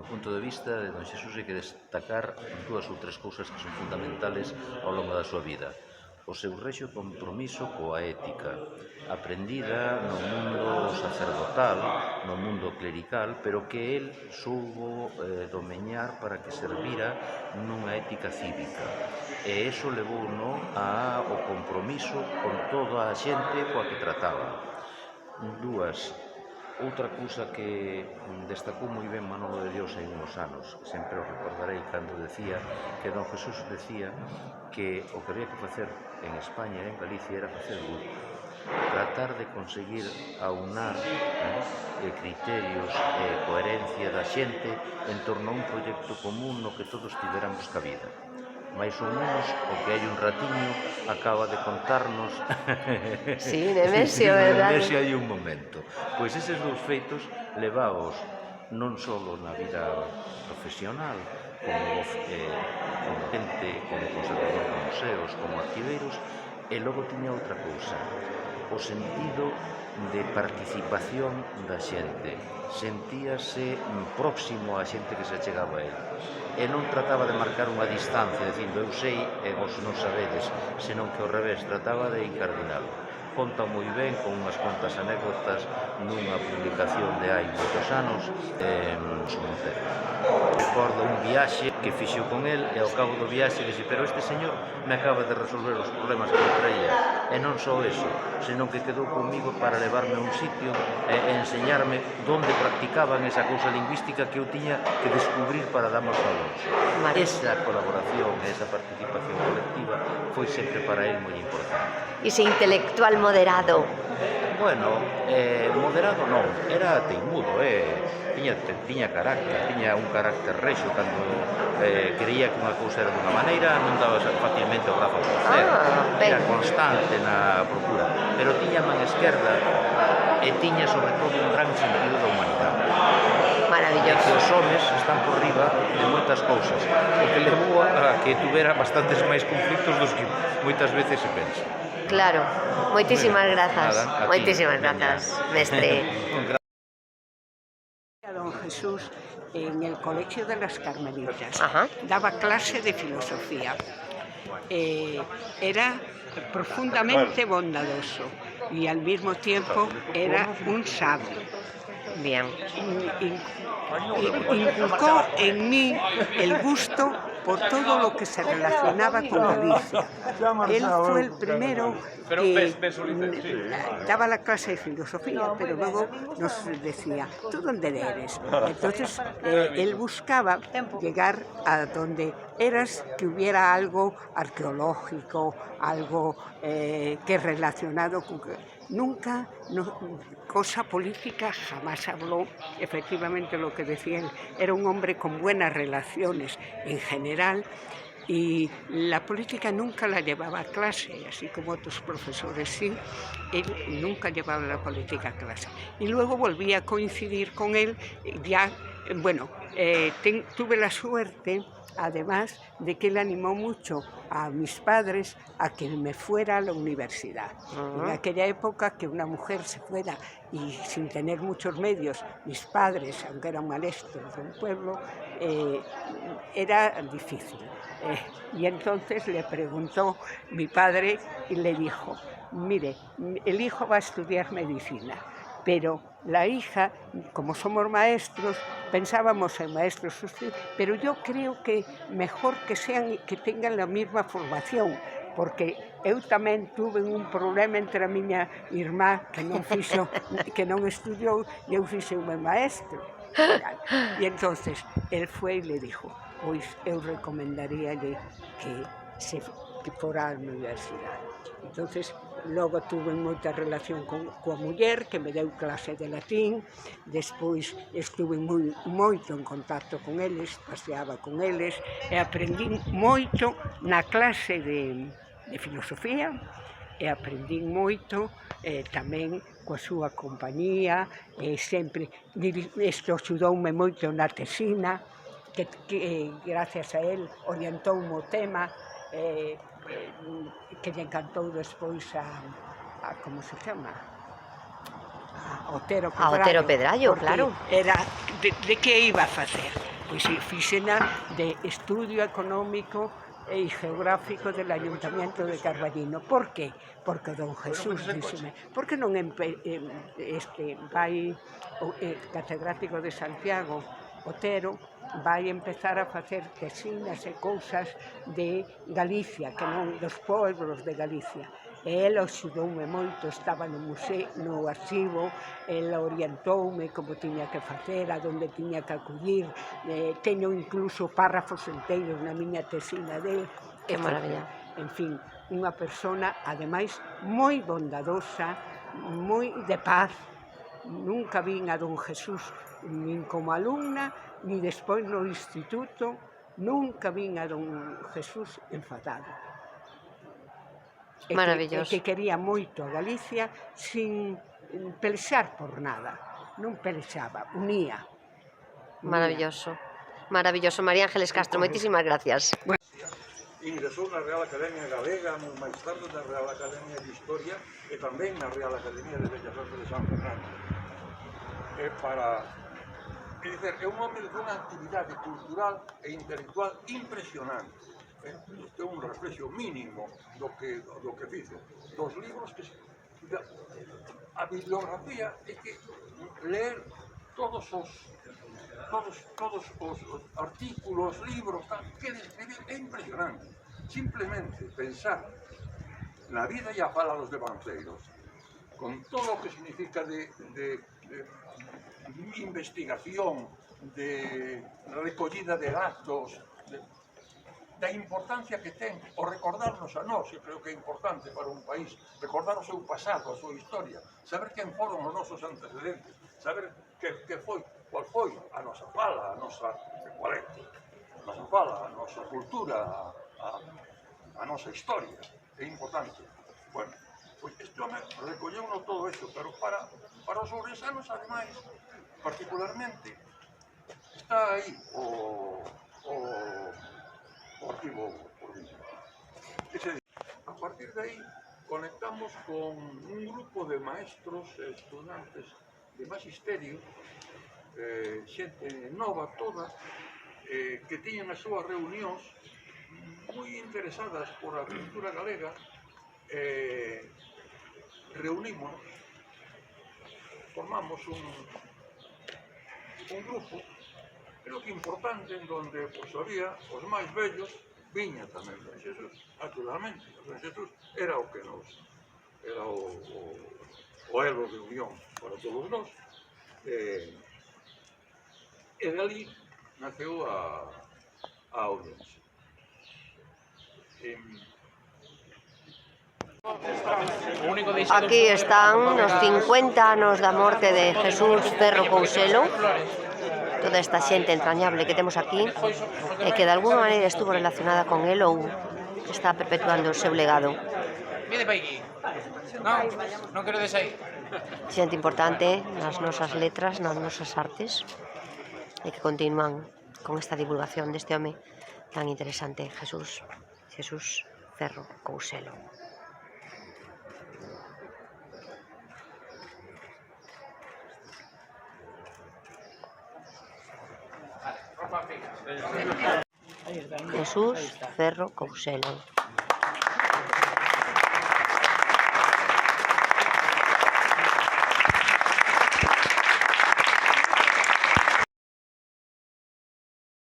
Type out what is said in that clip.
meu punto de vista, de don Xesús hai que destacar dúas ou tres cousas que son fundamentales ao longo da súa vida. O seu rexo compromiso coa ética, aprendida no mundo sacerdotal, no mundo clerical, pero que el soubo domeñar para que servira nunha ética cívica. E iso levouno ao compromiso con toda a xente coa que trataba. Outra cousa que destacou moi ben Manolo de Dios hai uns anos, sempre o recordarei cando decía que don Jesús decía que o que había que facer en España e en Galicia era facer grupo, tratar de conseguir aunar criterios e coherencia da xente en torno a un proxecto común no que todos tiveramos cabida. Mais ou menos o que hai un ratiño acaba de contarnos Sí, Nemesio, verdade? Nemesio hai un momento. Pois eses dous feitos levaos non só na vida profesional, como xente, como conservador de museos, como arquiveiros, e logo tiña outra cousa, o sentido de participación da xente. Sentíase próximo á xente que se achegaba a él. E non trataba de marcar unha distancia, dicindo eu sei e vos non sabedes, senón que ao revés, trataba de incardinalo. Conta moi ben con unhas cuantas anécdotas nunha publicación de hai moitos anos en Montero. Recordo un viaxe que fixo con el e ao cabo do viaxe dixe, pero este señor me acaba de resolver os problemas que eu traía. E non só eso, senón que quedou comigo para levarme a un sitio e enseñarme onde practicaban esa cousa lingüística que eu tiña que descubrir para darmos Alonso. Esa colaboración, esa participación colectiva foi sempre para él moi importante. Ese intelectual moderado. Bueno, moderado non, era teimudo, tiña carácter, tiña un carácter rexo, cando creía que unha cousa era dunha maneira, non daba facilmente o brazo a torcer, era constante na procura, pero tiña man esquerda e tiña sobre todo un gran sentido da humanidade. Maravilloso. Que os homes están por riba de moitas cousas, o que levou a que tuvera bastantes máis conflictos dos que moitas veces se pensa. Claro, moitísimas grazas. Moitísimas grazas, mestre. Don Jesús en el Colegio de las Carmelitas. Ajá. Daba clase de filosofía. Era profundamente bondadoso y al mismo tiempo era un sabio. Bien. Inculcó en mí el gusto por todo lo que se relacionaba con Galicia. Él fue el primero que daba la clase de filosofía, pero luego nos decía, ¿tú dónde eres? Entonces, él buscaba llegar a donde eras, que hubiera algo arqueológico, algo que relacionado con... Nunca, cosa política, jamás habló. Efectivamente, lo que decía él, era un hombre con buenas relaciones en general, y la política nunca la llevaba a clase, así como otros profesores sí, él nunca llevaba la política a clase. Y luego volví a coincidir con él, ya, bueno, tuve la suerte, además, de que él animó mucho a mis padres a que me fuera a la universidad. En aquella época, que una mujer se fuera y sin tener muchos medios, mis padres, aunque eran maestros del pueblo, era difícil. Y entonces le preguntó mi padre y le dijo, mire, el hijo va a estudiar medicina, pero la hija, como somos maestros, pensábamos en maestros sustitutos, pero yo creo que mejor que tengan la misma formación, porque eu tamén tuve un problema entre a miña irmá que non estudiou e eu fixeume maestro. E entonces el foi e le dixo, pois eu recomendaríalle que fora á universidade. Entonces, logo tuve moita relación coa muller, que me deu clase de latín, despois estuve moito en contacto con eles, paseaba con eles, e aprendín moito na clase de filosofía, e aprendín moito tamén coa súa compañía, sempre, isto axudoume moito na tesina, que gracias a él orientoume o tema, que lle encantou despois a como se chama? A Otero Pedrallo. A Otero Pedrallo, claro. Era de que iba a facer. Pois fixena de estudio económico e geográfico del Ayuntamiento de Carballino. Por qué? Porque don Jesús díxeme, por que non vai o catedrático de Santiago, Otero, vai empezar a facer tesinas e cousas de Galicia, que non dos pueblos de Galicia. E ela axudoume moito, estaba no museo, no arxivo, ela orientoume como tiña que facer, a donde tiña que acudir, teño incluso párrafos enteiros na miña tesina dele. Que maravilla. En fin, unha persona, ademais, moi bondadosa, moi de paz. Nunca vin a don Jesús, nin como alumna, ni despois no instituto, nunca vin a don Jesús enfadado. Maravilloso. Que quería moito a Galicia sin pelexar por nada. Non pelexaba, unía. Maravilloso. Maravilloso. María Ángeles Castro, moitísimas gracias. Ingresou na Real Academia Galega, máis tarde na Real Academia de Historia e tamén na Real Academia de Bellas Artes de San Fernando. É un home dunha actividade cultural e intelectual impresionante. Isto é un reflexo mínimo do que fixo. Dos libros que... A bibliografía é que ler todos os artículos, libros, que describir é impresionante. Simplemente pensar na vida e a fala dos devanceiros, con todo o que significa de investigación, de recollida de datos, da importancia que ten o recordarnos a nós, eu creo que é importante para un país, recordar o seu pasado, a súa historia, saber quen foron os nosos antecedentes, saber cual foi a nosa fala, a nosa cultura, a nosa historia, é importante. Bueno, pois este home recolleuno todo isto, pero para os ourensanos, ademais, particularmente, está aí o arquivo provincial. A partir de aí, conectamos con un grupo de maestros e estudantes de magisterio, xente nova toda, que tiñan as súas reunións moi interesadas por a cultura galega. Reunimos, formamos un grupo, creo que importante, en donde había os máis vellos, viña tamén Don Xesús, naturalmente. Don Xesús era o que nos, era o elo de unión para todos nós, e dali naceu a Ourense. Aquí están os 50 anos da morte de Jesús Ferro Couselo, toda esta xente entrañable que temos aquí e que de alguna maneira estuvo relacionada con el ou está perpetuando o seu legado. Non quero desai. Xente importante nas nosas letras, nas nosas artes, e que continúan con esta divulgación deste home tan interesante, Jesús Ferro Couselo. Jesús Ferro Couselo.